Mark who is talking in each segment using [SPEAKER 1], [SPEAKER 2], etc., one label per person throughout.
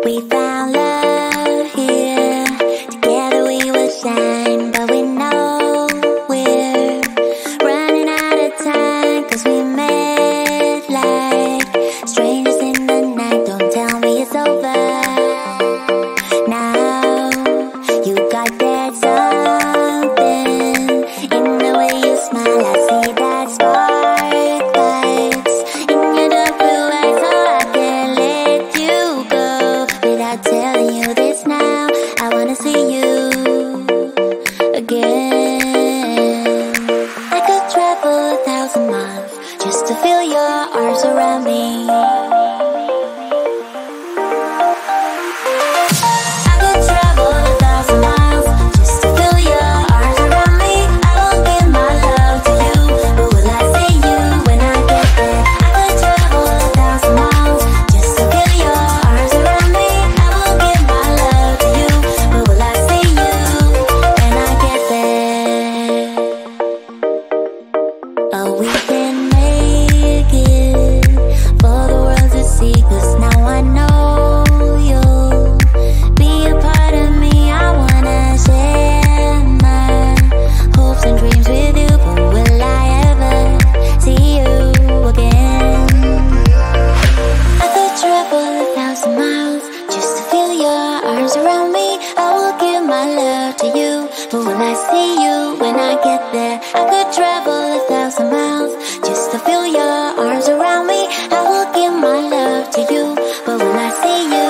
[SPEAKER 1] We found love here, together we will shine. But we know we're running out of time, 'cause we met like strangers in the night. Don't tell me it's over now. You got that something in the way you smile. I see that spark lights in your dark blue eyes, so I can't let you go without telling you this now. I wanna see you again. I could travel 1,000 miles just to feel your arms around me. I could travel 1,000 miles just to feel your arms around me. I will give my love to you, but will I see you when I get there? I could travel 1,000 miles just to feel your arms around me. I will give my love to you, but will I see you when I get there? Oh, we can make it for the world to see, 'cause now I know you'll be a part of me. I wanna share my hopes and dreams with you, but will I ever see you again? I could travel 1,000 miles just to feel your arms around me. I will give my love to you, but will I see you when I get there? I could travel 1,000 miles just to feel your arms around me. I will give my love to you, but will I see you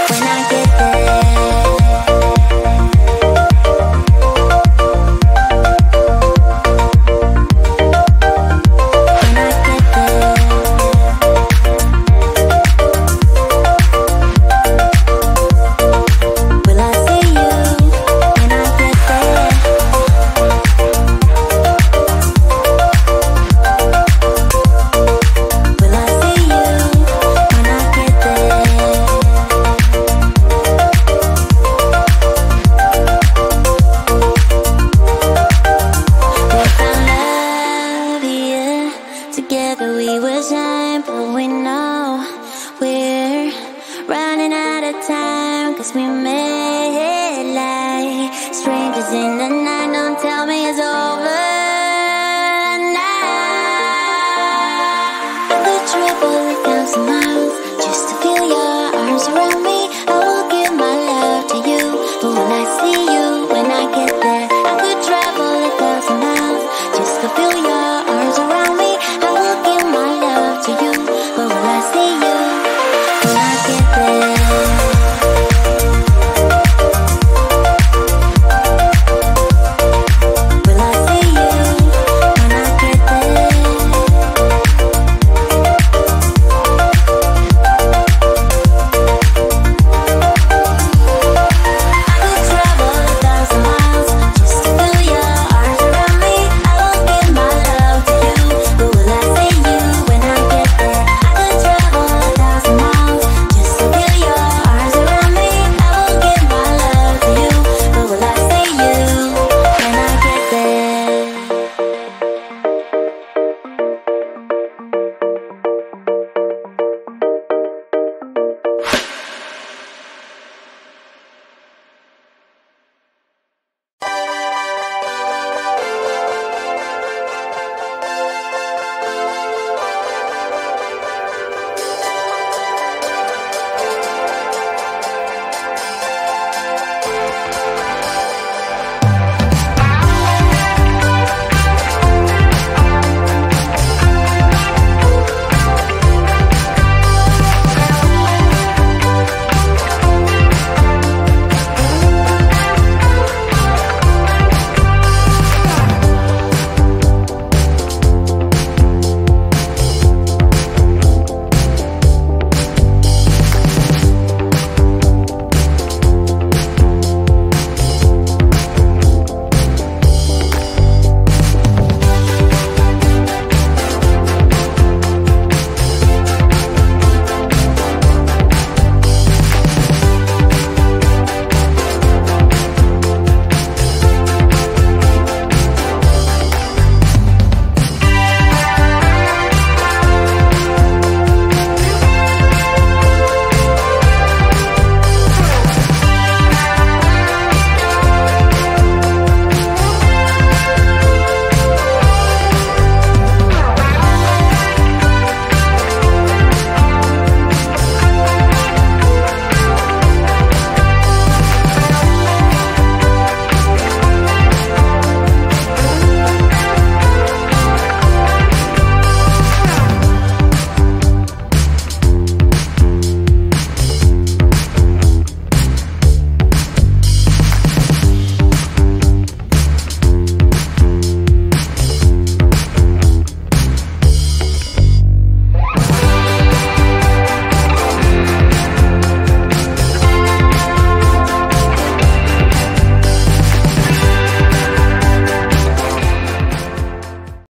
[SPEAKER 1] when I get there? When I get there, will I see you when I get there? Will I see you when I get there? We found love here, together we will shine. But we know we're running out of time, 'cause we met like strangers in the night. Don't tell me it's over